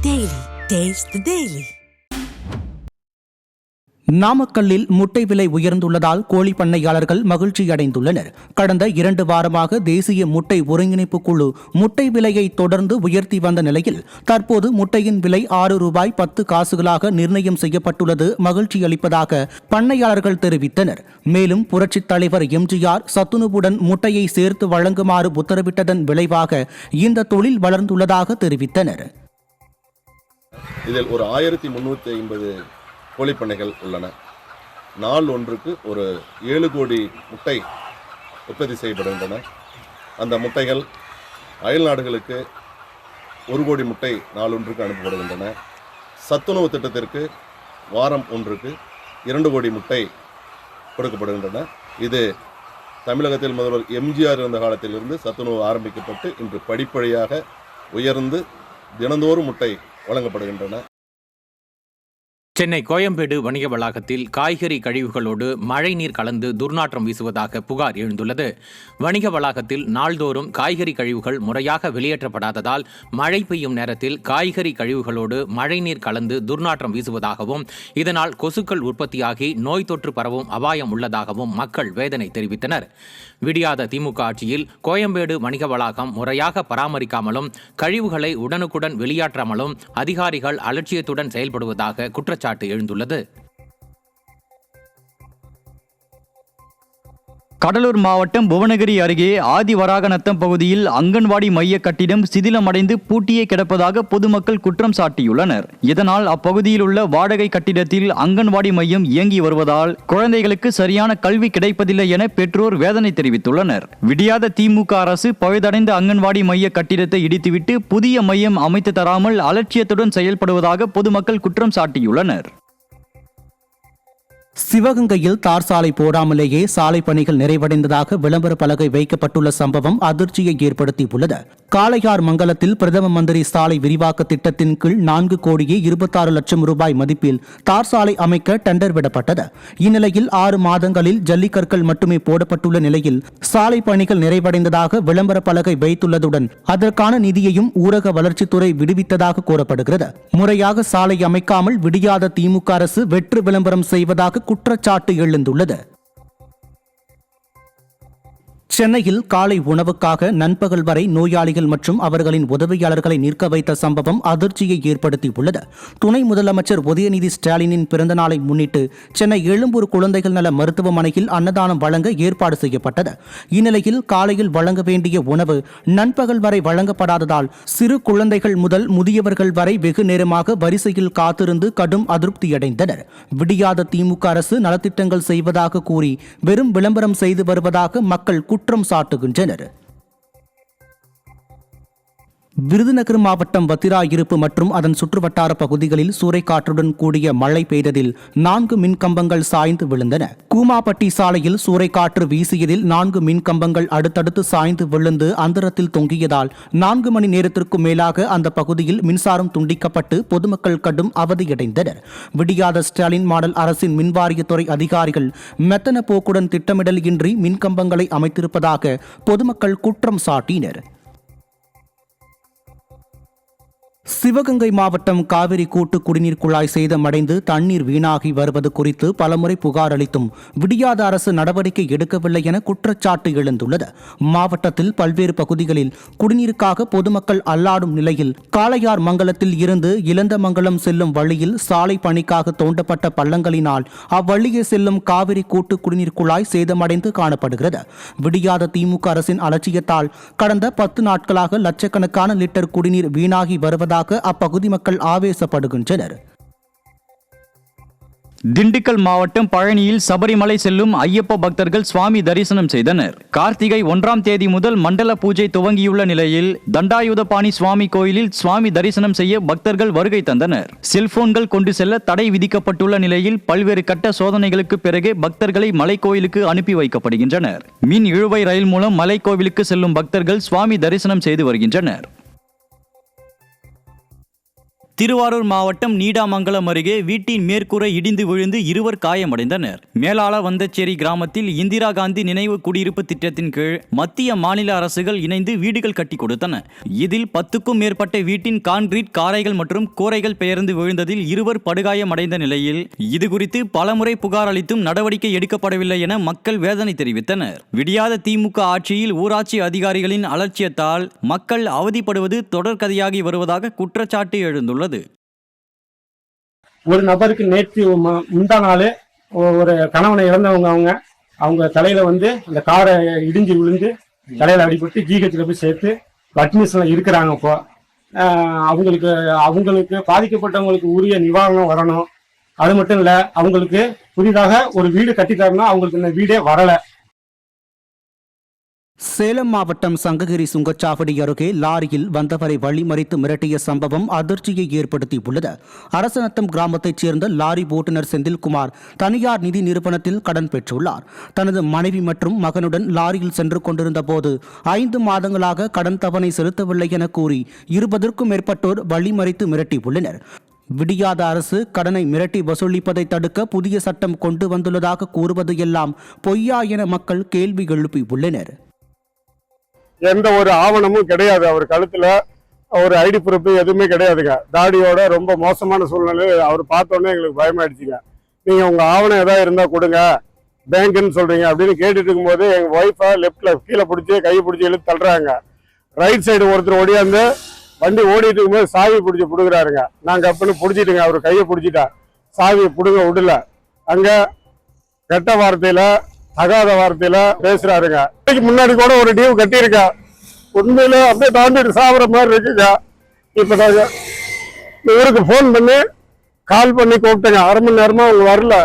Daily. Taste the Daily. நாமக்கல்லில் முட்டை விலை உயர்ந்துள்ளதால் கோழி பண்ணையாளர்கள் மகிழ்ச்சி அடைந்துள்ளனர். கடந்த 2 வாரமாக தேசிய முட்டை ஒருங்கிணைப்பு குழு முட்டை விலையை தொடர்ந்து உயர்த்தி வந்த நிலையில் தற்போது முட்டையின் விலை $6.10 நிர்ணயம் செய்யப்பட்டுள்ளது மகிழ்ச்சி அளிப்பதாக பண்ணையாளர்கள் தெரிவித்தனர். மேலும் புரட்சித் தலைவர் எம்ஜிஆர் சத்துணவுடன் முட்டையை சேர்த்து வழங்குமாறு உத்தரவிட்டதன் விளைவாக இந்த தொழில் வளர்ந்துள்ளதாக தெரிவித்தனர். இதில் ஒரு 1350 கோழிப்பண்ணைகள் உள்ளன. நாள் ஒன்றுக்கு ஒரு 7 கோடி முட்டை உற்பத்தி செய்யப்படுகின்றன. அந்த முட்டைகள் அயல் நாடுகளுக்கு 1 கோடி முட்டை நாள் ஒன்றுக்கு அனுப்பப்படுகின்றன. சத்துணவு திட்டத்திற்கு வாரம் ஒன்றுக்கு 2 கோடி முட்டை கொடுக்கப்படுகின்றன. இது தமிழகத்தில் முதல்வர் எம்ஜிஆர் இருந்த காலத்திலிருந்து சத்துணவு ஆரம்பிக்கப்பட்டு இன்று படிப்படியாக உயர்ந்து தினந்தோறும் முட்டை வழங்கப்படுகின்றன. சென்னை கோயம்பேடு வணிக வளாகத்தில் காய்கறி கழிவுகளோடு மழைநீர் கலந்து துர்நாற்றம் வீசுவதாக புகார் எழுந்துள்ளது. வணிக வளாகத்தில் நாள்தோறும் காய்கறி கழிவுகள் முறையாக வெளியேற்றப்படாததால் மழை பெய்யும் நேரத்தில் காய்கறி கழிவுகளோடு மழைநீர் கலந்து துர்நாற்றம் வீசுவதாகவும் இதனால் கொசுக்கள் உற்பத்தியாகி நோய் தொற்று பரவும் அபாயம் உள்ளதாகவும் மக்கள் வேதனை தெரிவித்தனர். விடியாத திமுக ஆட்சியில் கோயம்பேடு வணிக வளாகம் முறையாக பராமரிக்காமலும் கழிவுகளை உடனுக்குடன் வெளியேற்றாமலும் அதிகாரிகள் அலட்சியத்துடன் செயல்படுவதாக குற்றச்சாட்டு எழுந்துள்ளது. கடலூர் மாவட்டம் புவனகிரி அருகே ஆதிவராகநத்தம் பகுதியில் அங்கன்வாடி மைய கட்டிடம் சிதிலமடைந்து பூட்டியே கிடப்பதாக பொதுமக்கள் குற்றம் சாட்டியுள்ளனர். இதனால் அப்பகுதியில் உள்ள வாடகை கட்டிடத்தில் அங்கன்வாடி மையம் இயங்கி வருவதால் குழந்தைகளுக்கு சரியான கல்வி கிடைப்பதில்லை என பெற்றோர் வேதனை தெரிவித்துள்ளனர். விடியாத திமுக அரசு பழுதடைந்த அங்கன்வாடி மைய கட்டிடத்தை இடித்துவிட்டு புதிய மையம் அமைத்து தராமல் அலட்சியத்துடன் செயல்படுவதாக பொதுமக்கள் குற்றம் சாட்டியுள்ளனர். சிவகங்கையில் தார் சாலை போடாமலேயே சாலை பணிகள் நிறைவடைந்ததாக விளம்பர பலகை வைக்கப்பட்டுள்ள சம்பவம் அதிர்ச்சியை ஏற்படுத்தியுள்ளது. காளையார் மங்கலத்தில் பிரதம மந்திரி சாலை விரிவாக்க திட்டத்தின் கீழ் 4 கோடியே 26 லட்சம் ரூபாய் மதிப்பில் தார் சாலை அமைக்க டெண்டர் விடப்பட்டது. இந்நிலையில் 6 மாதங்களில் ஜல்லிக்கற்கள் மட்டுமே போடப்பட்டுள்ள நிலையில் சாலை பணிகள் நிறைவடைந்ததாக விளம்பர பலகை வைத்துள்ளதுடன் அதற்கான நிதியையும் ஊரக வளர்ச்சித்துறை விடுவித்ததாக கூறப்படுகிறது. முறையாக சாலை அமைக்காமல் விடியாத திமுக அரசு வெற்று விளம்பரம் செய்வதாக குற்றச்சாட்டு எழுந்துள்ளது. சென்னையில் காலை உணவுக்காக நண்பகல் வரை நோயாளிகள் மற்றும் அவர்களின் உதவியாளர்களை நிற்க வைத்த சம்பவம் அதிர்ச்சியை ஏற்படுத்தியுள்ளது. துணை முதலமைச்சர் உதயநிதி ஸ்டாலினின் பிறந்தநாளை முன்னிட்டு சென்னை எழும்பூர் குழந்தைகள் நல மருத்துவமனையில் அன்னதானம் வழங்க ஏற்பாடு செய்யப்பட்டது. இந்நிலையில் காலையில் வழங்க வேண்டிய உணவு நண்பகல் வரை வழங்கப்படாததால் சிறு குழந்தைகள் முதல் முதியவர்கள் வரை வெகு நேரமாக வரிசையில் காத்திருந்து கடும் அதிருப்தியடைந்தனர். விடியாத திமுக அரசு நலத்திட்டங்கள் செய்வதாக கூறி வெறும் விளம்பரம் செய்து வருவதாக மக்கள் குற்றம் சாட்டுகின்றனர். விருதுநகர் மாவட்டம் வத்திராயிருப்பு மற்றும் அதன் சுற்றுவட்டார பகுதிகளில் சூறைக்காற்றுடன் கூடிய மழை பெய்ததில் 4 மின்கம்பங்கள் சாய்ந்து விழுந்தன. கூமாப்பட்டி சாலையில் சூறைக்காற்று வீசியதில் 4 மின்கம்பங்கள் அடுத்தடுத்து சாய்ந்து விழுந்து அந்தரத்தில் தொங்கியதால் 4 மணி நேரத்திற்கும் மேலாக அந்த பகுதியில் மின்சாரம் துண்டிக்கப்பட்டு பொதுமக்கள் கடும் அவதியடைந்தனர். விடியாத ஸ்டாலின் மாடல் அரசின் மின்வாரியத்துறை அதிகாரிகள் மெத்தன போக்குடன் திட்டமிடல் இன்றி மின்கம்பங்களை அமைத்திருப்பதாக பொதுமக்கள் குற்றம் சாட்டினர். சிவகங்கை மாவட்டம் காவிரி கூட்டு குடிநீர் குழாய் சேதமடைந்து தண்ணீர் வீணாகி வருவது குறித்து பலமுறை புகார் அளித்தும் விடியாத அரசு நடவடிக்கை எடுக்கவில்லை என குற்றச்சாட்டு எழுந்துள்ளது. மாவட்டத்தில் பல்வேறு பகுதிகளில் குடிநீருக்காக பொதுமக்கள் அல்லாடும் நிலையில் காளையார் மங்கலத்தில் இருந்து இளந்தமங்கலம் செல்லும் வழியில் சாலை பணிக்காக தோண்டப்பட்ட பள்ளங்களினால் அவ்வழியே செல்லும் காவிரி கூட்டு குடிநீர் குழாய் சேதமடைந்து காணப்படுகிறது. விடியாத திமுக அரசின் அலட்சியத்தால் கடந்த 10 நாட்களாக லட்சக்கணக்கான லிட்டர் குடிநீர் வீணாகி வருவதாக அப்பகுதி மக்கள் ஆவேசப்படுகின்றனர். திண்டுக்கல் மாவட்டம் பழனியில் சபரிமலை செல்லும் ஐயப்ப பக்தர்கள் சுவாமி தரிசனம் செய்தனர். கார்த்திகை 1ஆம் தேதி முதல் மண்டல பூஜை துவங்கியுள்ள நிலையில் தண்டாயுதபாணி சுவாமி கோயிலில் சுவாமி தரிசனம் செய்ய பக்தர்கள் வருகை தந்தனர். செல்போன்கள் கொண்டு செல்ல தடை விதிக்கப்பட்டுள்ள நிலையில் பல்வேறு கட்ட சோதனைகளுக்கு பிறகு பக்தர்களை மலைக்கோயிலுக்கு அனுப்பி வைக்கப்படுகின்றனர். மின் இழுவை ரயில் மூலம் மலைக்கோவிலுக்கு செல்லும் பக்தர்கள் சுவாமி தரிசனம் செய்து வருகின்றனர். திருவாரூர் மாவட்டம் நீடாமங்கலம் அருகே வீட்டின் மேற்கூரை இடிந்து விழுந்து 2 காயமடைந்தனர். மேலாள வந்தச்சேரி கிராமத்தில் இந்திரா காந்தி நினைவு குடியிருப்பு திட்டத்தின் கீழ் மத்திய மாநில அரசுகள் இணைந்து வீடுகள் கட்டி கொடுத்தன. இதில் 10க்கும் மேற்பட்ட வீட்டின் கான்கிரீட் காரைகள் மற்றும் கூரைகள் பெயர்ந்து விழுந்ததில் 2 படுகாயமடைந்த நிலையில் இதுகுறித்து பலமுறை புகார் அளித்தும் நடவடிக்கை எடுக்கப்படவில்லை என மக்கள் வேதனை தெரிவித்தனர். விடியாத திமுக ஆட்சியில் ஊராட்சி அதிகாரிகளின் அலட்சியத்தால் மக்கள் அவதிப்படுவது தொடர்கதையாகி வருவதாக குற்றச்சாட்டு எழுந்துள்ளது. ஒரு நபருக்கு நேற்று முந்தா நாள் ஒரு கணவனை இழந்தவங்க அவங்க தலையில அந்த காரை இடிஞ்சு விழுந்து தலையில அடிபட்டு ஜிஹெச்ல போய் சேர்த்து அட்மிஷன்ல இருக்கிறாங்க. இப்போ அவங்களுக்கு பாதிக்கப்பட்டவங்களுக்கு உரிய நிவாரணம் வரணும். அது மட்டும் இல்ல, அவங்களுக்கு புதிதாக ஒரு வீடு கட்டித்தரணும். அவங்களுக்கு இந்த வீடே வரல. சேலம் மாவட்டம் சங்ககிரி சுங்கச்சாவடி அருகே லாரியில் வந்தவரை வழிமறித்து மிரட்டிய சம்பவம் அதிர்ச்சியை ஏற்படுத்தியுள்ளது. அரசநத்தம் கிராமத்தைச் சேர்ந்த லாரி ஓட்டுநர் செந்தில்குமார் தனியார் நிதி நிறுவனத்தில் கடன் பெற்றுள்ளார். தனது மனைவி மற்றும் மகனுடன் லாரியில் சென்று கொண்டிருந்த போது 5 மாதங்களாக கடன் தவணை செலுத்தவில்லை என கூறி 20க்கும் மேற்பட்டோர் வழிமறித்து மிரட்டியுள்ளனர். விடியாத அரசு கடனை மிரட்டி வசூலிப்பதை தடுக்க புதிய சட்டம் கொண்டு வந்துள்ளதாக கூறுவது எல்லாம் பொய்யா என மக்கள் கேள்வி எழுப்பியுள்ளனர். எந்த ஒரு ஆவணமும் கிடையாது. அவர் கழுத்துல ஒரு ஐடி ப்ரூஃப் எதுவுமே கிடையாதுங்க. தாடியோட ரொம்ப மோசமான சூழ்நிலை. அவர் பார்த்தோன்னே எங்களுக்கு பயமாயிடுச்சுங்க. நீங்க உங்க ஆவணம் ஏதாவது இருந்தா கொடுங்க, பேங்க்னு சொல்றீங்க அப்படின்னு கேட்டுட்டு இருக்கும்போது எங்க ஒய்ஃபை லெப்ட்ல கீழே பிடிச்சி கையை பிடிச்சி இழுத்து தள்ளுறாங்க. ரைட் சைடு ஒருத்தர் ஓடியாந்து வண்டி ஓடிட்டு இருக்கும்போது சாவி பிடிச்சி பிடுக்குறாருங்க. நாங்க அப்படின்னு பிடிச்சிட்டுங்க. அவர் கையை பிடிச்சிட்டா சாவியை பிடுங்க விடல. அங்க கெட்ட வார்த்தையில தகாத வார்த்தையில பேசுறாருங்க. முன்னாடி கூட ஒரு டியூ கட்டியிருக்க, உண்மையில அப்படியே தாண்டிட்டு சாப்பிட்ற மாதிரி இருக்குங்க. இப்ப நாங்க இவருக்கு போன் பண்ணி கால் பண்ணி கூப்பிட்டேங்க. 1/2 மணி நேரமா அவங்க வரல.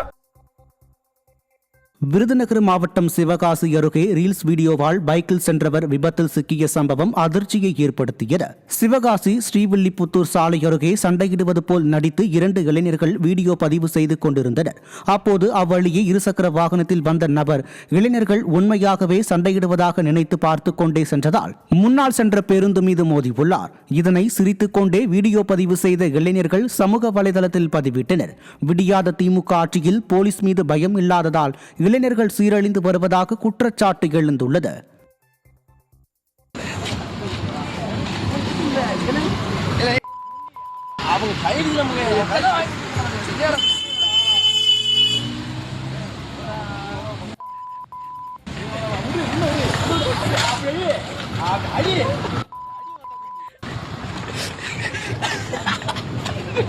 விருதுநகர் மாவட்டம் சிவகாசி அருகே ரீல்ஸ் வீடியோவால் பைக்கில் சென்றவர் விபத்தில் சிக்கிய சம்பவம் அதிர்ச்சியை ஏற்படுத்தியது. சிவகாசி ஸ்ரீவில்லிபுத்தூர் சாலை அருகே சண்டையிடுவது போல் நடித்து 2 இளைஞர்கள் வீடியோ பதிவு செய்து கொண்டிருந்தனர். அப்போது அவ்வழியே இருசக்கர வாகனத்தில் வந்த நபர் இளைஞர்கள் உண்மையாகவே சண்டையிடுவதாக நினைத்து பார்த்து கொண்டே சென்றதால் முன்னால் சென்ற பேருந்து மீது மோதியுள்ளார். இதனை சிரித்துக் கொண்டே வீடியோ பதிவு செய்த இளைஞர்கள் சமூக வலைதளத்தில் பதிவிட்டனர். விடியாத திமுக ஆட்சியில் போலீஸ் மீது பயம் இல்லாததால் இளைஞர்கள் சீரழிந்து வருவதாக குற்றச்சாட்டு எழுந்துள்ளது.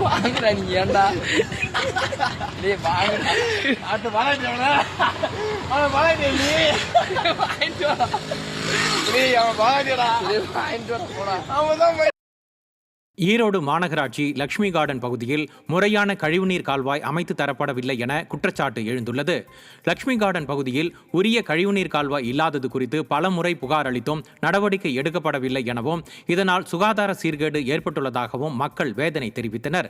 வாங்குறா நீ ஏண்டா டேய் வாங்குடா ஆட்ட வாங்கிட்டடா அவன் வாங்கிட்டே நீ வாங்கிட்டு வா டேய் அவன் வாங்கிட்டடா டேய் வாங்கிட்டு போடா அவன்தான். ஈரோடு மாநகராட்சி லட்சுமி கார்டன் பகுதியில் முறையான கழிவுநீர் கால்வாய் அமைத்து தரப்படவில்லை என குற்றச்சாட்டு எழுந்துள்ளது. லட்சுமி கார்டன் பகுதியில் உரிய கழிவுநீர் கால்வாய் இல்லாதது குறித்து பலமுறை புகார் அளித்தும் நடவடிக்கை எடுக்கப்படவில்லை எனவும் இதனால் சுகாதார சீர்கேடு ஏற்பட்டுள்ளதாகவும் மக்கள் வேதனை தெரிவித்தனர்.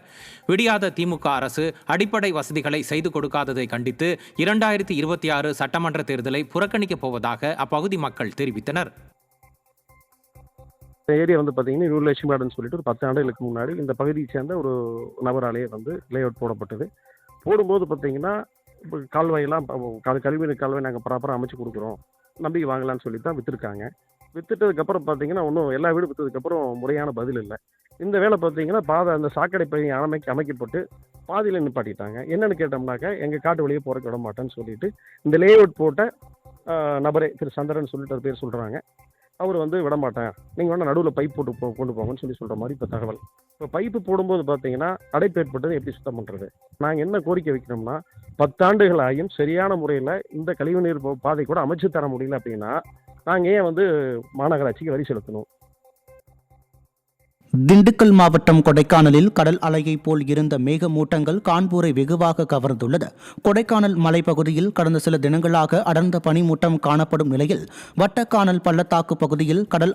விடியாத திமுக அரசு அடிப்படை வசதிகளை செய்து கொடுக்காததை கண்டித்து 2026 சட்டமன்ற தேர்தலை புறக்கணிக்கப் போவதாக அப்பகுதி மக்கள் தெரிவித்தனர். ஏரியா பார்த்தீங்கன்னா ரூல் லட்சுமி கார்டன் சொல்லிட்டு ஒரு 10 ஆண்டுகளுக்கு முன்னாடி இந்த பகுதியை சேர்ந்த ஒரு நபராலேயே லே அவுட் போடப்பட்டது. போடும்போது பார்த்தீங்கன்னா இப்போ கால்வாயெல்லாம் கழிவுநீர் கால்வாய் நாங்கள் ப்ராப்பராக அமைச்சு கொடுக்குறோம், நம்பிக்கை வாங்கலாம்னு சொல்லி தான் விற்றுருக்காங்க. விற்றுட்டதுக்கப்புறம் பார்த்தீங்கன்னா ஒன்றும் எல்லா வீடும் விற்றதுக்கப்புறம் முறையான பதில் இல்லை. இந்த வேலை பார்த்தீங்கன்னா அந்த சாக்கடை பகுதி அமைக்கப்பட்டு பாதியில் நிப்பாட்டிட்டாங்க. என்னென்னு கேட்டோம்னாக்கா எங்கள் காட்டு வழியே போகிறக்கு விட மாட்டேன்னு சொல்லிட்டு இந்த லே அவுட் போட்ட நபரே திரு சந்திரன் சொல்லிட்டு பேர் சொல்கிறாங்க. அவர் விட மாட்டேன், நீங்கள் வேணால் நடுவில் பைப் போட்டு கொண்டு போங்கன்னு சொல்கிற மாதிரி இப்போ தகவல். இப்போ பைப்பு போடும்போது பார்த்தீங்கன்னா அடைப்பு ஏற்பட்டது எப்படி சுத்தம் பண்ணுறது? நாங்கள் என்ன கோரிக்கை வைக்கிறோம்னா 10 ஆண்டுகள் ஆகியும் சரியான முறையில் இந்த கழிவுநீர் பாதை கூட அமைச்சு தர முடியல அப்படின்னா நாங்கள் ஏன் மாநகராட்சிக்கு வரி செலுத்தணும்? திண்டுக்கல் மாவட்டம் கொடைக்கானலில் கடல் அலையைப் போல் இருந்த மேகமூட்டங்கள் கான்பூரை வெகுவாக கவர்ந்துள்ளது. கொடைக்கானல் மலைப்பகுதியில் கடந்த சில தினங்களாக அடர்ந்த பனிமூட்டம் காணப்படும் நிலையில் வட்டக்கானல் பள்ளத்தாக்கு பகுதியில் கடல்